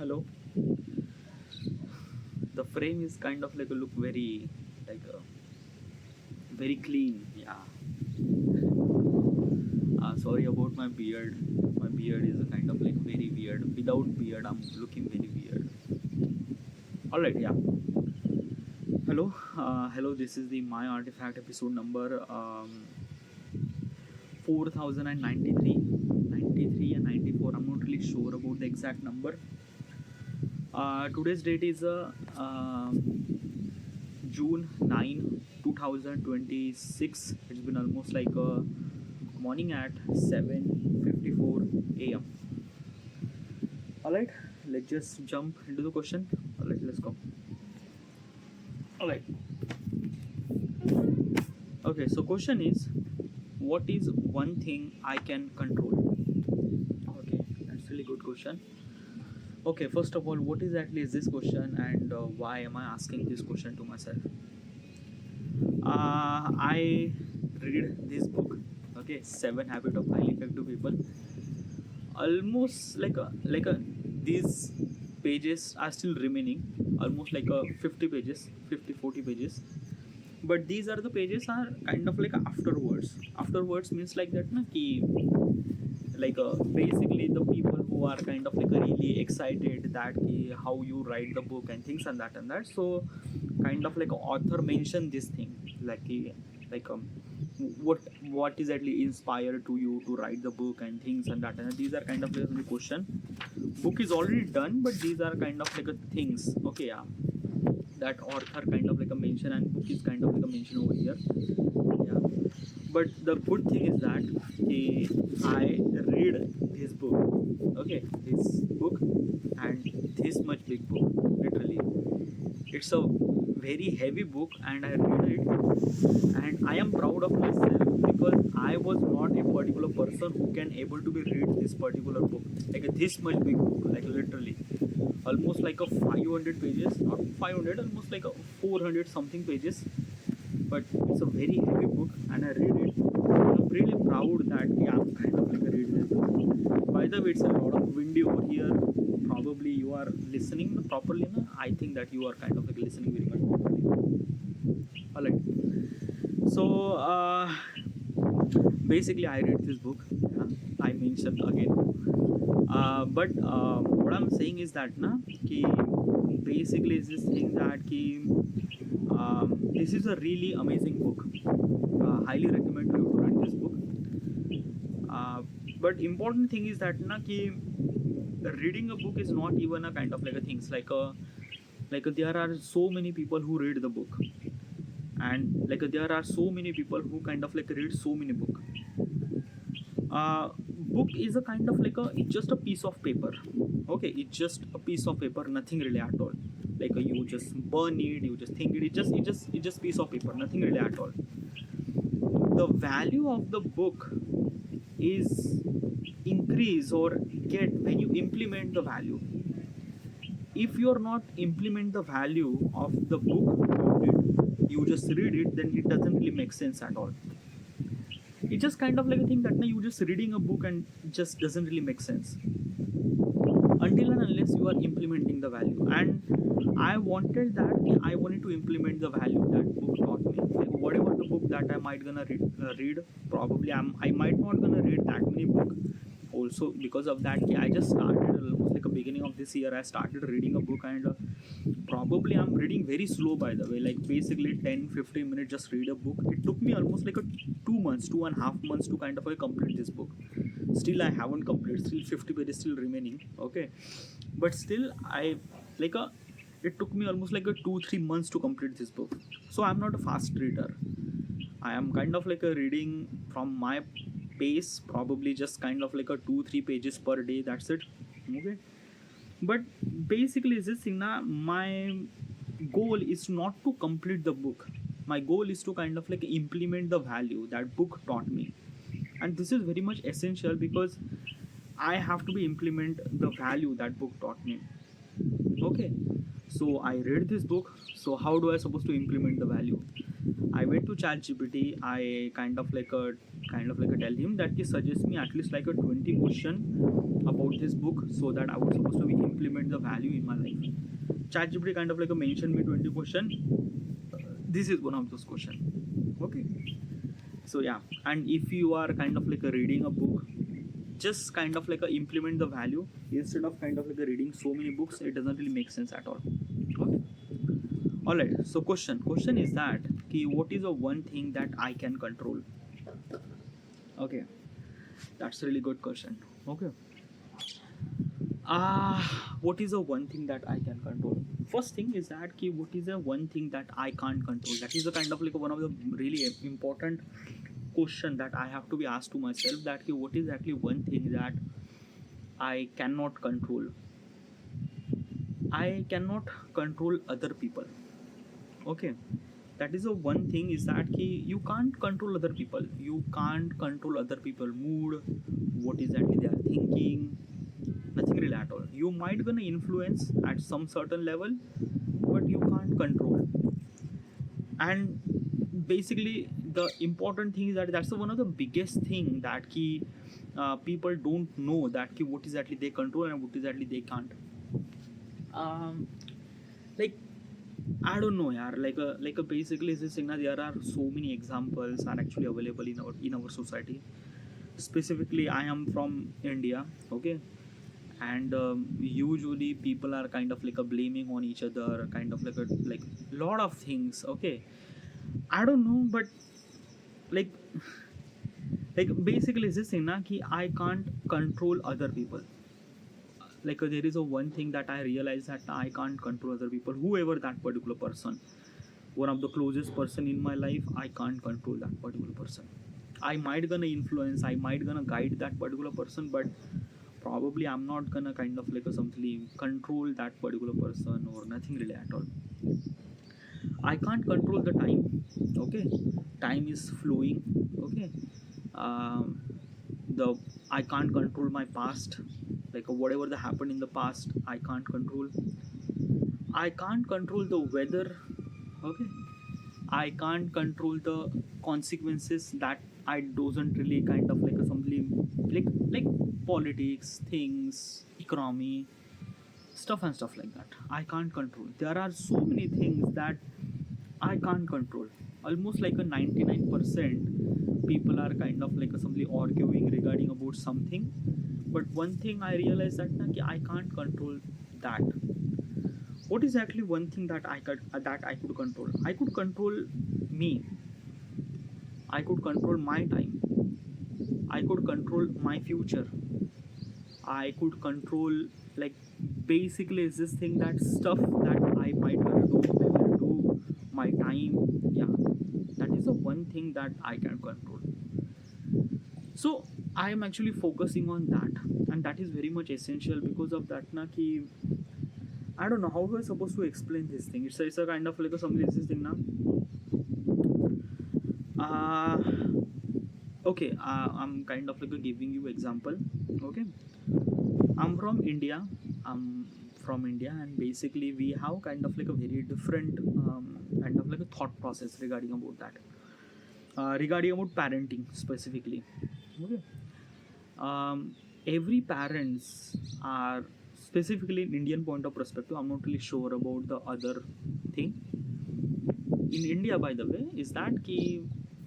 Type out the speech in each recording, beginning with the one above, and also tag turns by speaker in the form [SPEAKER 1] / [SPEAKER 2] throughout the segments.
[SPEAKER 1] Hello. The frame is kind of like a look very like very clean. Yeah. Sorry about my beard. My beard is a kind of like very weird. Without beard, I'm looking very weird. All right. Yeah. Hello. Hello. This is the My Artifact episode number 4093, 93 and 94. I'm not really sure about the exact number. Today's date is June 9, 2026. It's been almost like a morning at 7:54 a.m. Alright, let's just jump into the question. Alright, let's go. Alright. Okay, so question is, what is one thing I can control? Okay, that's really good question. Okay, first of all, what exactly is this question and why am I asking this question to myself? I read this book, okay, Seven Habits of Highly Effective People. Almost these pages are still remaining, almost like 50 pages, 50 40 pages. But these are the pages are kind of like afterwards. Afterwards means like that, na, ki, like basically the people who are kind of like really excited that how you write the book and things and that. So kind of like a author mentioned this thing like like what is actually inspired to you to write the book and things and these are kind of like the question. Book is already done, but these are kind of like a things. Okay, yeah, that author kind of like a mention and book is kind of like a mention over here. Yeah, but the good thing is that I read this book. Okay, this book and this much big book, literally. It's a very heavy book and I read it and I am proud of myself because I was not a particular person who can able to be read this particular book. Like this much big book, like literally. Almost like a 500 pages, not 500, almost like a 400 something pages. But it's a very heavy book and I read it. I'm really proud that yeah, I'm kind of like a read this book. By the way, it's a lot of windy over here. Probably you are listening properly. Na? I think that you are kind of like listening very much properly. Alright. So basically, I read this book. Yeah, I mentioned again. But what I'm saying is that na, ki basically is this thing that ki, this is a really amazing book. Highly recommend you to read this book. Uh, but important thing is that na, ki reading a book is not even a kind of like a things like there are so many people who read the book and like there are so many people who kind of like read so many book. Book is a kind of like it's just a piece of paper. Okay, it's just a piece of paper, nothing really at all. Like you just burn it, you just think it's just piece of paper, nothing really at all. The value of the book is increase or get when you implement the value. If you're not implement the value of the book, you just read it, then it doesn't really make sense at all. It's just kind of like a thing that now you just reading a book and just doesn't really make sense until and unless you are implementing the value. And I wanted to implement the value that book taught me. Like whatever the book that I might gonna read, probably I might not gonna read that many book. Also because of that, I just started almost like a beginning of this year. I started reading a book and probably I'm reading very slow, by the way, like basically 10-15 minutes just read a book. It took me almost like a 2 months, 2.5 months to kind of complete this book. Still I haven't completed, still 50 pages still remaining. Okay, but still I like it took me almost like a 2-3 months to complete this book. So I'm not a fast reader. I am kind of like a reading from my pace, probably just kind of like a 2-3 pages per day, that's it. Okay, but basically is this thing na, my goal is not to complete the book. My goal is to kind of like implement the value that book taught me. And this is very much essential because I have to be implement the value that book taught me. Okay, so I read this book, so how do I supposed to implement the value? I went to ChatGPT. I kind of like a tell him that he suggests me at least like a 20 question about this book so that I was supposed to be implement the value in my life. ChatGPT kind of like a mentioned me 20 question. This is one of those question. Okay. So yeah, and if you are kind of like a reading a book, just kind of like a implement the value instead of kind of like a reading so many books. It doesn't really make sense at all. Okay. All right. So question is that what is the one thing that I can control? Okay, that's a really good question. Okay. What is the one thing that I can control? First thing is that what is the one thing that I can't control? That is the kind of like one of the really important question that I have to be asked to myself, that what is actually one thing that I cannot control? I cannot control other people. Okay, that is the one thing is that you can't control other people. You can't control other people mood, what exactly they are thinking, nothing really at all. You might gonna influence at some certain level, but you can't control. And basically the important thing is that that's the one of the biggest thing that people don't know, that what exactly they control and what exactly they can't. um like I don't know, yaar. Basically, this thing, na, there are so many examples are actually available in our society. Specifically, I am from India, okay, and usually people are kind of like a blaming on each other, kind of like lot of things, okay. I don't know, but like basically this thing, na, ki I can't control other people. There is a one thing that I realize, that I can't control other people, whoever that particular person, one of the closest person in my life, I can't control that particular person. I might gonna influence, I might gonna guide that particular person, but probably I'm not gonna kind of like a something control that particular person or nothing really at all. I can't control the time, okay. Time is flowing, okay. um, the I can't control my past, whatever that happened in the past, I can't control. I can't control the weather, okay. I can't control the consequences that I doesn't really kind of like a something, like politics things, economy stuff and stuff like that. I can't control. There are so many things that I can't control. Almost like a 99% people are kind of like a simply arguing regarding about something. But one thing I realized that na, I can't control that. What is actually one thing that I could control? I could control me. I could control my time. I could control my future. I could control, like, basically is this thing, that stuff that I might wanna do, I will do my time. Yeah, that is the one thing that I can control. So I am actually focusing on that, and that is very much essential. Because of that, na, ki I don't know how we're supposed to explain this thing. It's a kind of like a something, this thing now. Uh, okay, I'm kind of like giving you example. Okay, I'm from India. I'm from India, and basically we have kind of like a very different kind of like a thought process regarding about that. Regarding about parenting specifically. Okay. Every parents are, specifically in Indian point of perspective. I'm not really sure about the other thing. In India, by the way, is that key,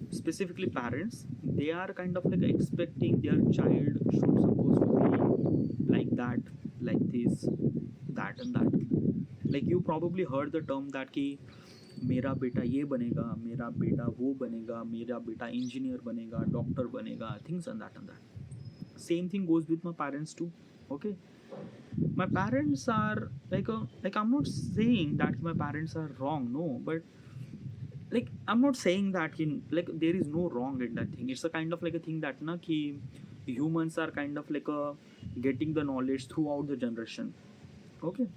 [SPEAKER 1] specifically parents, they are kind of like expecting their child should supposed to be like that, like this, that and that. Like you probably heard the term that ki मेरा बेटा ये बनेगा, मेरा बेटा वो बनेगा, मेरा बेटा इंजीनियर बनेगा, डॉक्टर बनेगा, things and that. Same thing goes with my parents too. Okay, my parents are like I'm not saying that my parents are wrong, no, but like I'm not saying that like there is no wrong in that thing. It's a kind of like a thing that na ki humans are kind of like a getting the knowledge throughout the generation. Okay,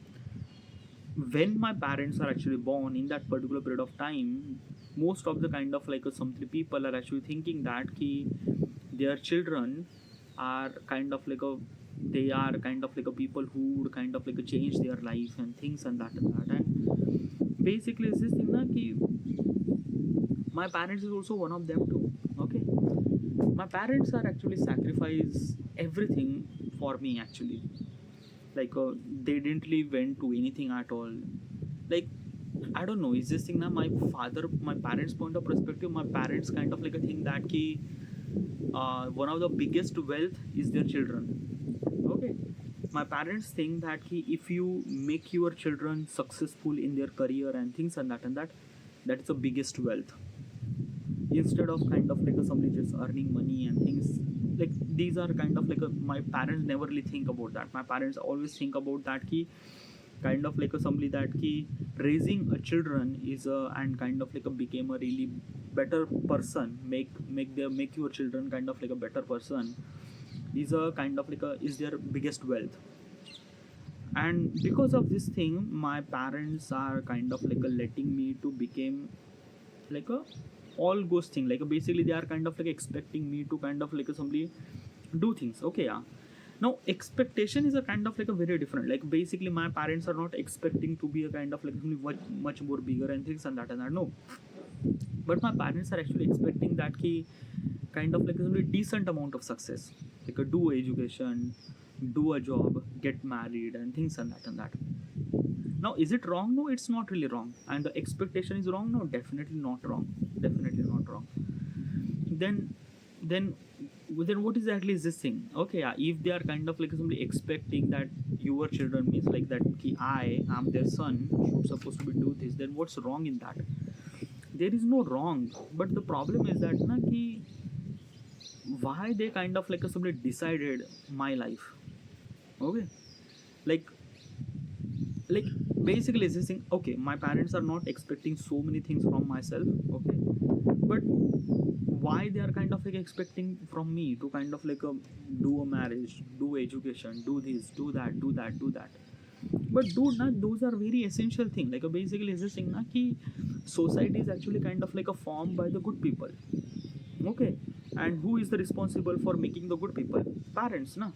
[SPEAKER 1] when my parents are actually born in that particular period of time, most of the kind of like some people are actually thinking that ki their children are kind of like a, they are kind of like a people who would kind of like a change their life and things and that and that. And basically it's this thing na ki my parents is also one of them too. Okay, my parents are actually sacrifice everything for me actually. Like they didn't leave went to anything at all. Like I don't know, is this thing now my parents point of perspective, my parents kind of like a thing that key one of the biggest wealth is their children. Okay, my parents think that if you make your children successful in their career and things and that that's the biggest wealth, instead of kind of like somebody just earning money and things. Like these are kind of like my parents never really think about that. My parents always think about that key kind of like somebody that key raising a children is a and kind of like a became a really better person, make your children kind of like a better person is a kind of like a is their biggest wealth. And because of this thing my parents are kind of like a letting me to become like a all goes thing, like basically they are kind of like expecting me to kind of like somebody do things. Okay, yeah, now expectation is a kind of like a very different, like basically my parents are not expecting to be a kind of like much more bigger and things and that no, but my parents are actually expecting that key kind of like a decent amount of success, like a do education, do a job, get married and things and that. Now is it wrong? No, it's not really wrong. And the expectation is wrong? No, definitely not wrong, definitely not wrong. Then then then what exactly is this thing? Okay, yeah, if they are kind of like somebody expecting that your children means like that ki I am their son should supposed to be do this, then what's wrong in that? There is no wrong, but the problem is that na ki why they kind of like somebody decided my life. Okay, like like basically is this thing. Okay, my parents are not expecting so many things from myself. Okay, but why they are kind of like expecting from me to kind of like do a marriage, do education, do this, do that, do that, do that. But dude na, those are very essential thing. Like basically is this thing na ki society is actually kind of like a formed by the good people. Okay, and who is the responsible for making the good people? Parents na.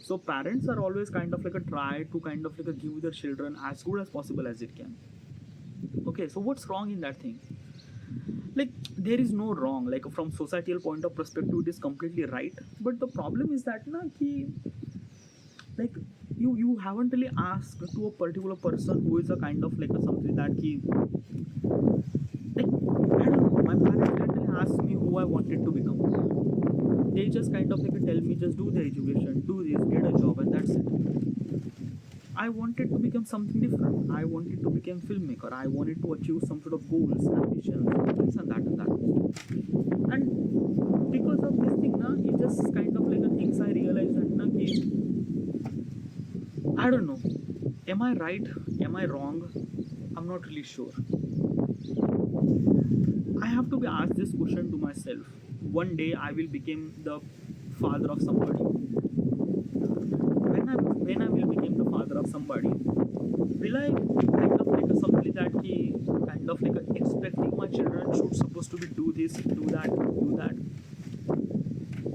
[SPEAKER 1] So parents are always kind of like a try to kind of like a give their children as good as possible as it can. Okay, so what's wrong in that thing? Like there is no wrong, like from societal point of perspective it is completely right, but the problem is that na ki like you haven't really asked to a particular person who is a kind of like a something that ki like I don't know, my parents didn't really ask me who I wanted to become. They just kind of like tell me just do the education, do this, get a job and that's it. I wanted to become something different. I wanted to become filmmaker. I wanted to achieve some sort of goals, ambitions, this and that and that. And because of this thing, na, it just kind of like a things I realized that na, ki, I don't know. Am I right? Am I wrong? I'm not really sure. I have to be asked this question to myself. One day I will become the father of somebody. When I will become the father of somebody, will I kind of like a somebody that he kind of like a expecting my children should supposed to be do this, do that, do that?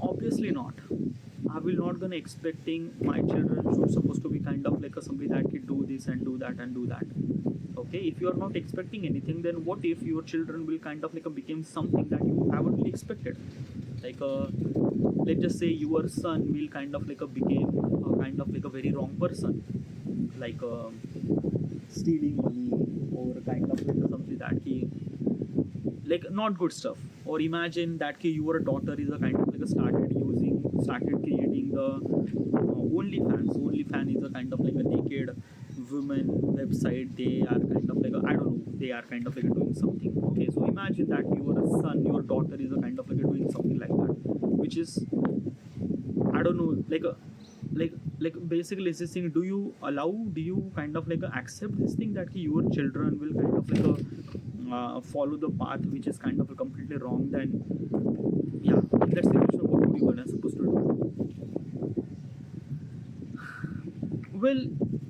[SPEAKER 1] Obviously not. I will not gonna expecting my children should supposed to be kind of like a somebody that can do this and do that and do that. Okay, if you are not expecting anything, then what if your children will kind of like a become something that you haven't really expected? Like let's just say your son will kind of like a became a kind of like a very wrong person, like stealing money or kind of like something that he like not good stuff. Or imagine that ki your daughter is a kind of like a started creating the OnlyFans. OnlyFans is a kind of like a naked women website. They are kind of like I don't know, they are kind of like doing something. Okay, so imagine that your son, your daughter is a kind of like doing something like that, which is I don't know, like a like basically is this thing, do you kind of like accept this thing that your children will kind of like follow the path which is kind of completely wrong? Then yeah, in that situation what would you gonna supposed to do? Well,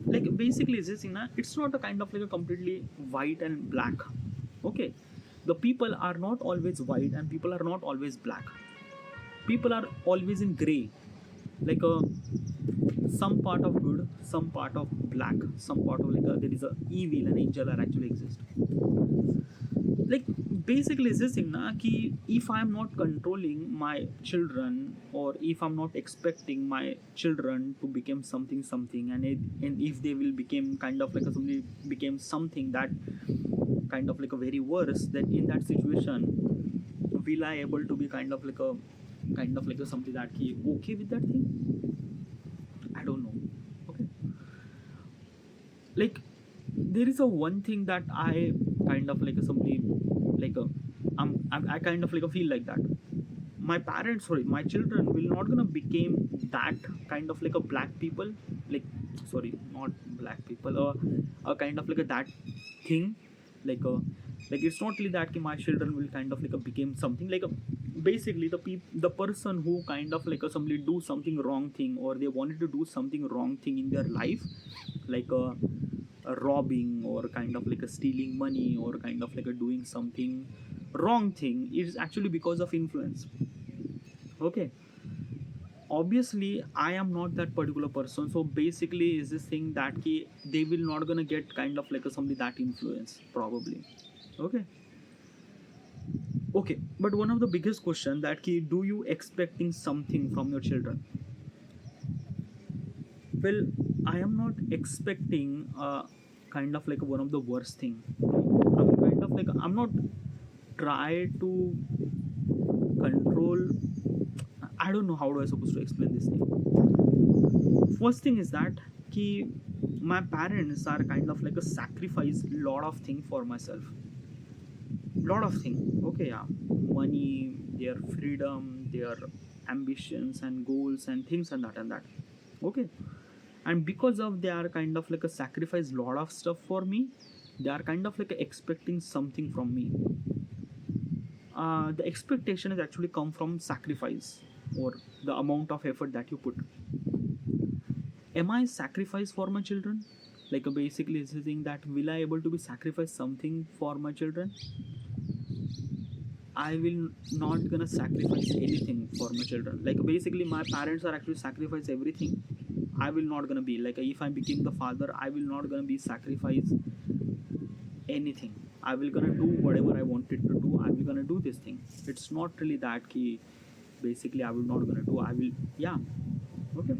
[SPEAKER 1] like basically is this thing na, it's not a kind of like a completely white and black. Okay, the people are not always white and people are not always black. People are always in gray, like some part of good, some part of black, some part of like there is a evil and angel are actually exist. Like basically it's this thing na ki if I'm not controlling my children, or if I'm not expecting my children to become something, and if they will become kind of like a somebody became something that kind of like a very worse, then in that situation will I able to be kind of like a something that he okay with that thing? I don't know. Okay, like there is a one thing that I kind of like a somebody like a I kind of like a feel like that my parents, sorry, my children will not gonna become that kind of like a black people, like sorry, not black people, a kind of like a that thing, like a like it's not really that ki my children will kind of like a become something like a basically the person who kind of like a somebody do something wrong thing, or they wanted to do something wrong thing in their life, like a robbing, or kind of like a stealing money, or kind of like a doing something wrong thing, is actually because of influence. Okay, obviously I am not that particular person, so basically is this thing that ki they will not gonna get kind of like a somebody that influence probably. Okay, okay, but one of the biggest question that ki do you expecting something from your children? Well, I am not expecting kind of like one of the worst thing. I'm kind of like I'm not try to control. I don't know how do I supposed to explain this thing. First thing is that ki my parents are kind of like a sacrifice lot of thing for myself, lot of thing. Okay, yeah, money, their freedom, their ambitions and goals and things and that. Okay, and because of they are kind of like a sacrifice lot of stuff for me, they are kind of like expecting something from me. The expectation is actually come from sacrifice, or the amount of effort that you put. Am I sacrifice for my children? Like basically is the thing that will I able to be sacrifice something for my children? I will not gonna sacrifice anything for my children. Like basically my parents are actually sacrifice everything. I will not gonna be like if I became the father, I will not gonna be sacrifice anything. I will gonna do whatever I wanted to do. I will gonna do this thing. It's not really that key. Basically, I will not gonna do. I will, yeah. Okay.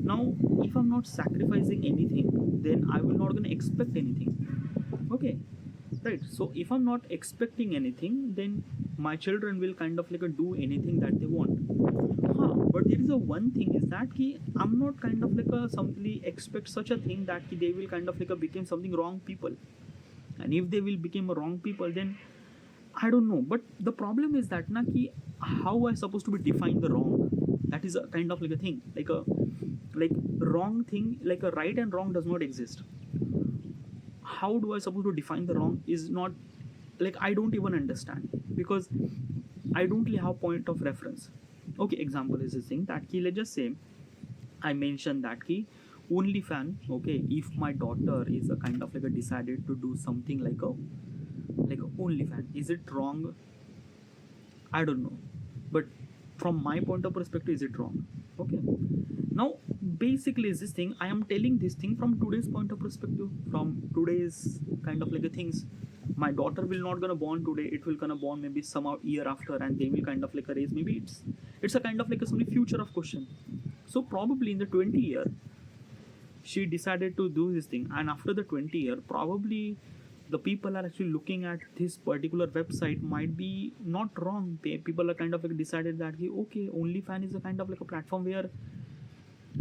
[SPEAKER 1] Now, if I'm not sacrificing anything, then I will not gonna expect anything. Okay. Right. So if I'm not expecting anything, then my children will kind of like do anything that they want. But there is a one thing is that ki I'm not kind of like a somebody expect such a thing that ki they will kind of like a become something wrong people. And if they will become wrong people, then I don't know. But the problem is that na ki how I supposed to be define the wrong? That is a kind of like a thing, like wrong thing, like a right and wrong does not exist. How do I supposed to define the wrong is not like I don't even understand, because I don't really have point of reference. Okay, example is this thing that ki let's just say I mentioned that ki only fan. Okay, if my daughter is a kind of like a decided to do something like a only fan, is it wrong? I don't know, but from my point of perspective, is it wrong? Okay, now basically is this thing I am telling this thing from today's point of perspective, from today's kind of like a things. My daughter will not gonna born today, it will gonna born maybe some year after, and they will kind of like a raise, maybe it's a kind of like a some future of question. So probably in the 20 year she decided to do this thing, and after the 20 year probably the people are actually looking at this particular website might be not wrong. People are kind of like decided that okay, OnlyFans is a kind of like a platform where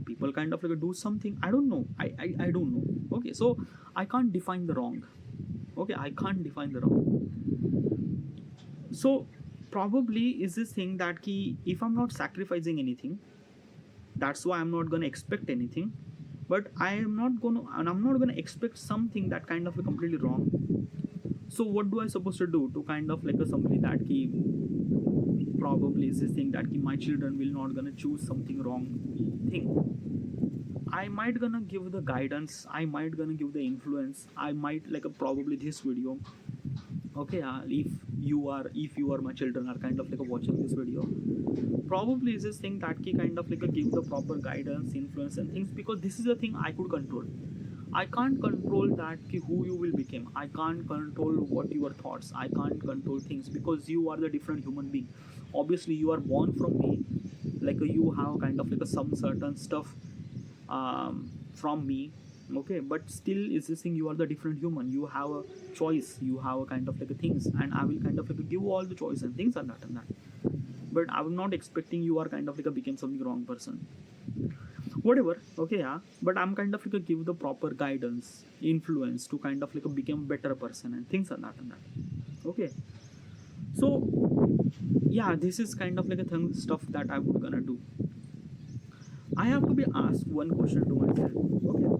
[SPEAKER 1] people kind of like do something. I don't know. I don't know. Okay, so I can't define the wrong. Okay, I can't define the wrong. So probably is this thing that if I'm not sacrificing anything, that's why I'm not gonna expect anything. But I'm not gonna expect something that kind of completely wrong. So what do I supposed to do to kind of like a somebody that probably is this thing that my children will not gonna choose something wrong thing? I might gonna give the guidance, I might gonna give the influence, I might like probably this video. Okay, if you are my children are kind of like watching this video, probably is this thing that kind of like give the proper guidance, influence and things, because this is the thing I could control. I can't control that ki who you will become. I can't control what your thoughts. I can't control things because you are the different human being. Obviously, you are born from me, like you have kind of like some certain stuff from me. Okay, but still is this thing, you are the different human. You have a choice. You have a kind of like a things, and I will kind of like give all the choice and things and that and that. But I'm not expecting you are kind of like a become something wrong person, whatever. Okay, yeah, but I'm kind of like a give the proper guidance, influence to kind of like a become better person and things and that. Okay, so yeah, this is kind of like a thing stuff that I'm gonna do. I have to be asked one question to myself. Okay,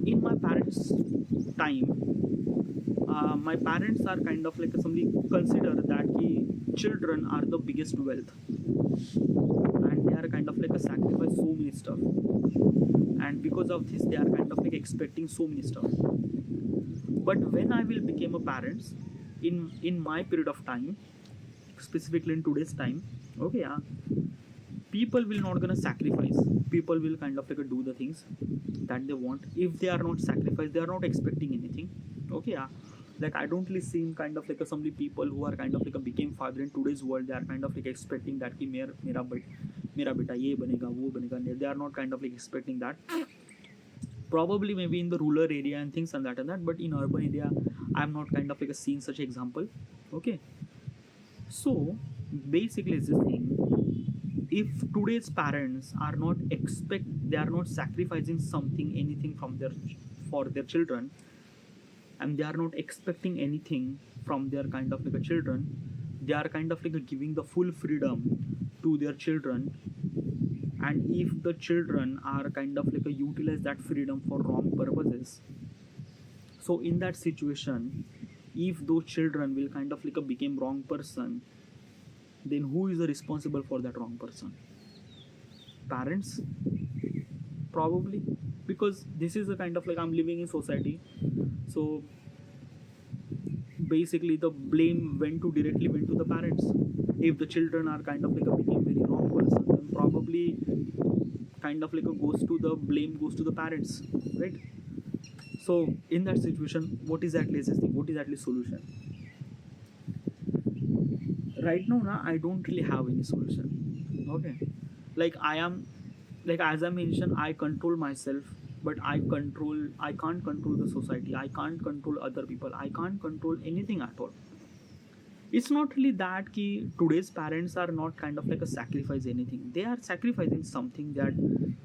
[SPEAKER 1] in my parents time, my parents are kind of like somebody consider that ki children are the biggest wealth, and they are kind of like a sacrifice so many stuff, and because of this they are kind of like expecting so many stuff. But when I will become a parents, in my period of time, specifically in today's time, okay, yeah, people will not gonna sacrifice. People will kind of like do the things that they want. If they are not sacrifice, they are not expecting anything. Okay, yeah, like I don't really see kind of like some people who are kind of like a became father in today's world. They are kind of like expecting that कि मेरा बेटा ये बनेगा वो बनेगा. They are not kind of like expecting that. Probably maybe in the rural area and things and that, but in urban area I'm not kind of like a seeing such example. Okay, so basically it's this thing. If today's parents are not they are not sacrificing something, anything from their for their children, and they are not expecting anything from their kind of like a children, they are kind of like giving the full freedom to their children. And if the children are kind of like utilize that freedom for wrong purposes, so in that situation, if those children will kind of like become wrong person, then who is the responsible for that wrong person? Parents, probably, because this is a kind of like I'm living in society. So basically the blame directly went to the parents. If the children are kind of like became very wrong person, then probably kind of like the blame goes to the parents, right? So in that situation, what exactly is this thing? What is exactly solution? Right now, I don't really have any solution. Okay, like I am, like as I mentioned, I control myself, but I can't control the society. I can't control other people. I can't control anything at all. It's not really that ki today's parents are not kind of like a sacrifice anything. They are sacrificing something that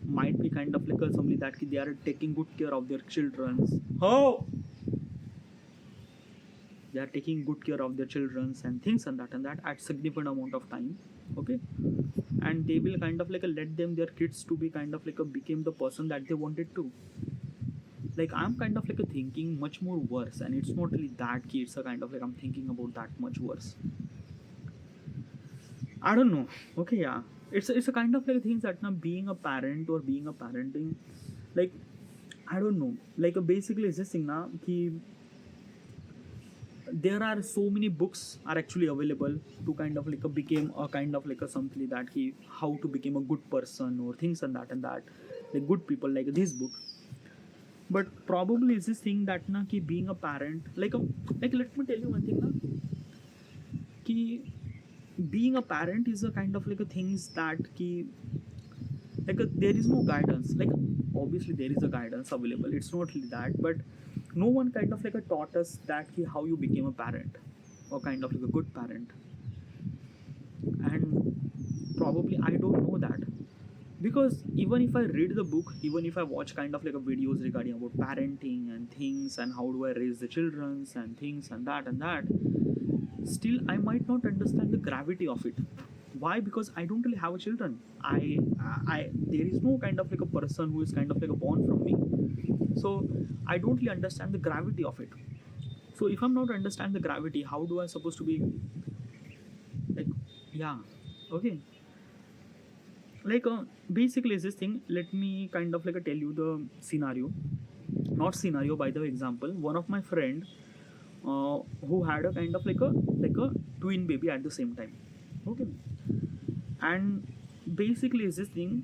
[SPEAKER 1] might be kind of like something that ki they are taking good care of their children's. Oh, they are taking good care of their children's and things and that at significant amount of time. Okay, and they will kind of like let them their kids to be kind of like become the person that they wanted to. Like I'm kind of like thinking much more worse, and it's not really that key. It's a kind of like I'm thinking about that much worse. I don't know. Okay, yeah, it's a kind of like things that now being a parent or being a parenting, like I don't know. Like basically it's this thing now ki there are so many books are actually available to kind of like become a kind of like something that he how to become a good person or things and that, like good people like this book. But probably is this thing that na ki being a parent, like let me tell you one thing na ki being a parent is a kind of like a things that ki there is no guidance. Like obviously there is a guidance available, it's not really that, but no one kind of like taught us that ki how you became a parent or kind of like a good parent. And probably I don't know that, because even if I read the book, even if I watch kind of like videos regarding about parenting and things and how do I raise the childrens and things and that, still I might not understand the gravity of it. Why? Because I don't really have a children. I there is no kind of like a person who is kind of like born from me, so I don't really understand the gravity of it. So if I'm not understand the gravity, how do I supposed to be like, yeah, okay, like basically is this thing. Let me kind of like tell you the scenario, not scenario, by the way, example. One of my friend who had a kind of like a twin baby at the same time. Okay, and basically is this thing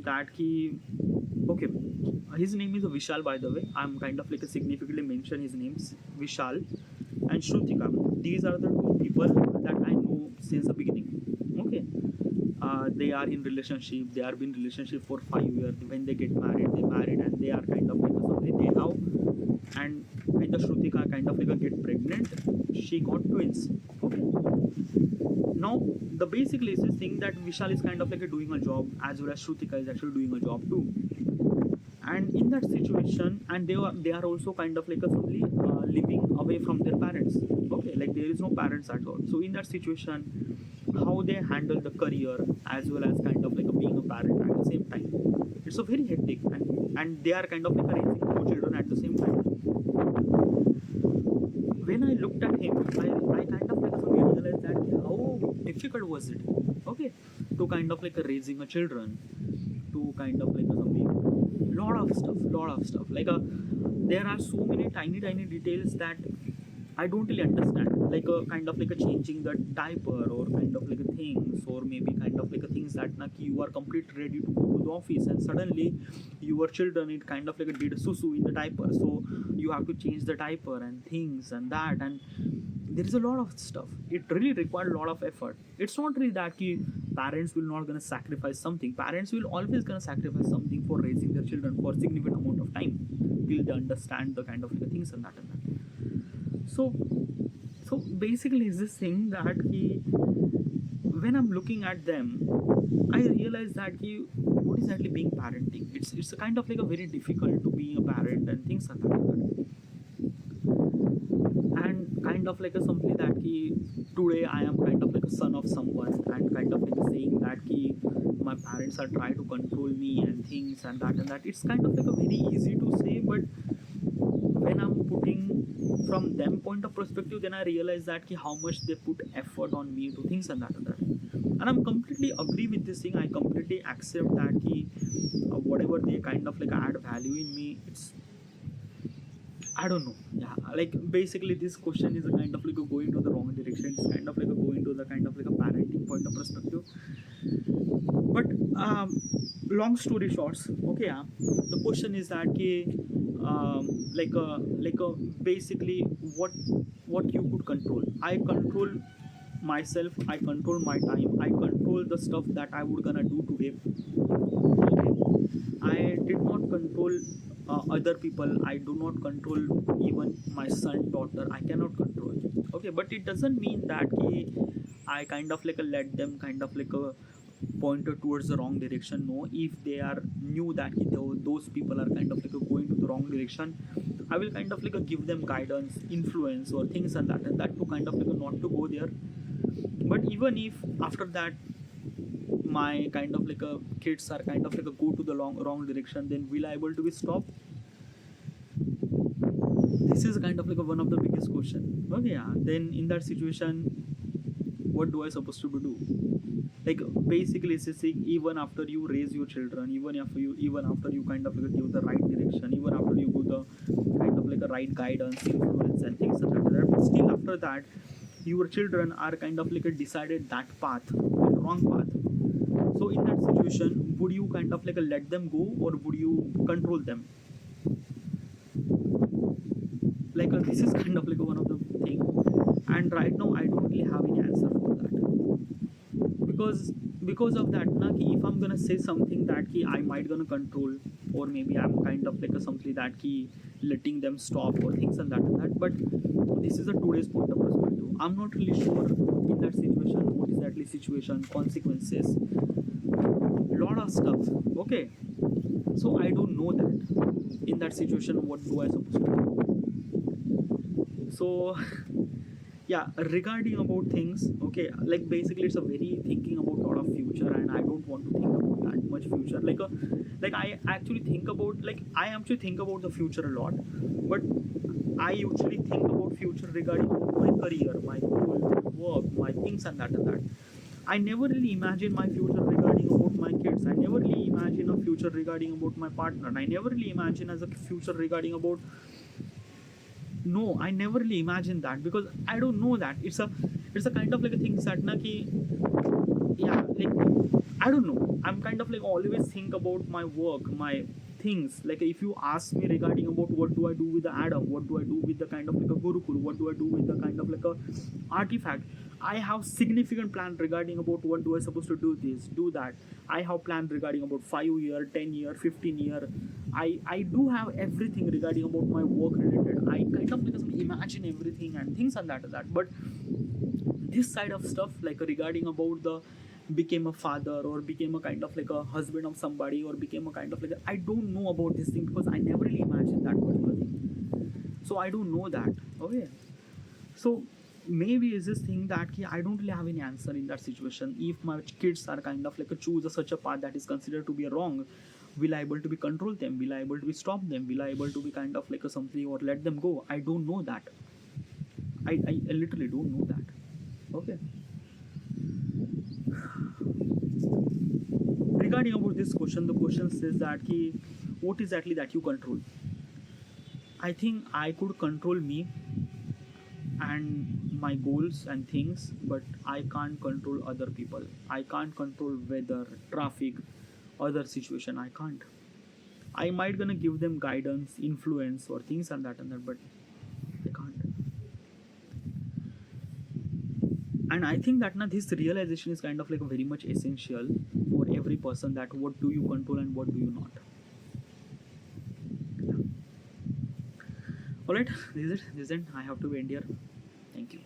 [SPEAKER 1] that he, okay, his name is Vishal, by the way. I'm kind of like a significantly mention his names, Vishal and Shrutika. These are the two people that I know since the beginning. Okay, they are in relationship. They are in relationship for 5 years. When they get married, they married, and they are kind of like something they have. And when the Shrutika kind of like get pregnant, she got twins. Okay. Now the basically is this thing that Vishal is kind of like doing a job, as well as Shrutika is actually doing a job too. And in that situation, and they are also kind of like a simply living away from their parents. Okay, like there is no parents at all. So in that situation, how they handle the career as well as kind of like a being a parent at the same time, it's a very hectic, and they are kind of like raising two children at the same time. When I looked at him, I kind of like suddenly realized that how difficult was it, okay, to kind of like raising a children, to kind of like something, lot of stuff. Like there are so many tiny details that I don't really understand. Like a kind of like a changing the diaper, or kind of like a things, or maybe kind of like a things that like you are completely ready to go to the office, and suddenly your children it kind of like a did a susu in the diaper, so you have to change the diaper and things and that, and there is a lot of stuff. It really required a lot of effort. It's not really that ki parents will not gonna sacrifice something. Parents will always gonna sacrifice something for raising their children for significant amount of time till they understand the kind of like things and that and that. So, so basically, is this thing that when I'm looking at them, I realize that what is actually being parenting. It's a kind of like a very difficult to be a parent and things like that. And kind of like a something that today I am kind of like a son of someone, and kind of like saying that my parents are trying to control me and things and that and that. It's kind of like a very easy to say, but when I'm putting from them point of perspective, then I realize that how much they put effort on me to things and that and that. And I'm completely agree with this thing. I completely accept that whatever they kind of like add value in me, it's, I don't know. Yeah, like basically this question is a kind of like a going to the wrong direction. It's kind of like a going to the kind of like a parenting point of perspective. But long story shorts, okay, yeah, the question is that basically what you could control. I control myself. I control my time. I control the stuff that I would gonna do today. Okay, I did not control other people. I do not control even my son, daughter. I cannot control. Okay, but it doesn't mean that I kind of like let them kind of like pointed towards the wrong direction. No, if they are knew that those people are kind of like going to the wrong direction, I will kind of like give them guidance, influence, or things and that to kind of like not to go there. But even if after that my kind of like kids are kind of like go to the wrong direction, then will I able to be stopped? This is kind of like one of the biggest question. Okay, yeah, then in that situation, what do I supposed to do? Like basically it's saying, even after you raise your children, even after you kind of like give the right direction, even after you give the kind of like a right guidance, influence and things like that, but still after that your children are kind of like decided that path, that wrong path. So in that situation, would you kind of like let them go, or would you control them? Like this is kind of like one of the thing, and right now I don't really have any answer for that, because of that na, if I'm gonna say something that I might gonna control, or maybe I'm kind of like something that letting them stop or things and that, but this is a today's point of perspective. I'm not really sure in that situation what is that situation, consequences, lot of stuff. Okay, so I don't know that in that situation what do I supposed to do. So yeah, regarding about things, okay, like basically it's a very thinking about a lot of future, and I don't want to think about that much future. Like I actually think about, like I actually think about the future a lot, but I usually think about future regarding my career, my goal, my work, my things and that. I never really imagine my future regarding about my kids. I never really imagine a future regarding about my partner. I never really imagine as a future regarding about, no, I never really imagine that, because I don't know that it's a kind of like a thing that na ki, yeah, like I don't know. I'm kind of like always think about my work, my things. Like if you ask me regarding about what do I do with the Adam, what do I do with the kind of like a Gurukul, what do I do with the kind of like a artifact, I have significant plan regarding about what do I supposed to do this, do that. I have planned regarding about 5 year, 10 year, 15 year. I do have everything regarding about my work related. I kind of like imagine everything and things and that. But this side of stuff like regarding about the became a father or became a kind of like a husband of somebody or became a kind of like I don't know about this thing because I never really imagined that particular thing, so I don't know that. Okay, so maybe is this thing that ki, I don't really have any answer in that situation. If my kids are kind of like a choose a, such a path that is considered to be a wrong, will I able to be control them, will I able to be stop them, will I able to be kind of like a something or let them go? I don't know that. I literally don't know that. Okay, regarding about this question, the question says that ki, what exactly that you control? I think I could control me and my goals and things, but I can't control other people. I can't control weather, traffic, other situation. I can't. I might gonna give them guidance, influence, or things and that, but they can't. And I think that now this realization is kind of like very much essential for every person, that what do you control and what do you not. All right, this is it. I have to end here. Thank you.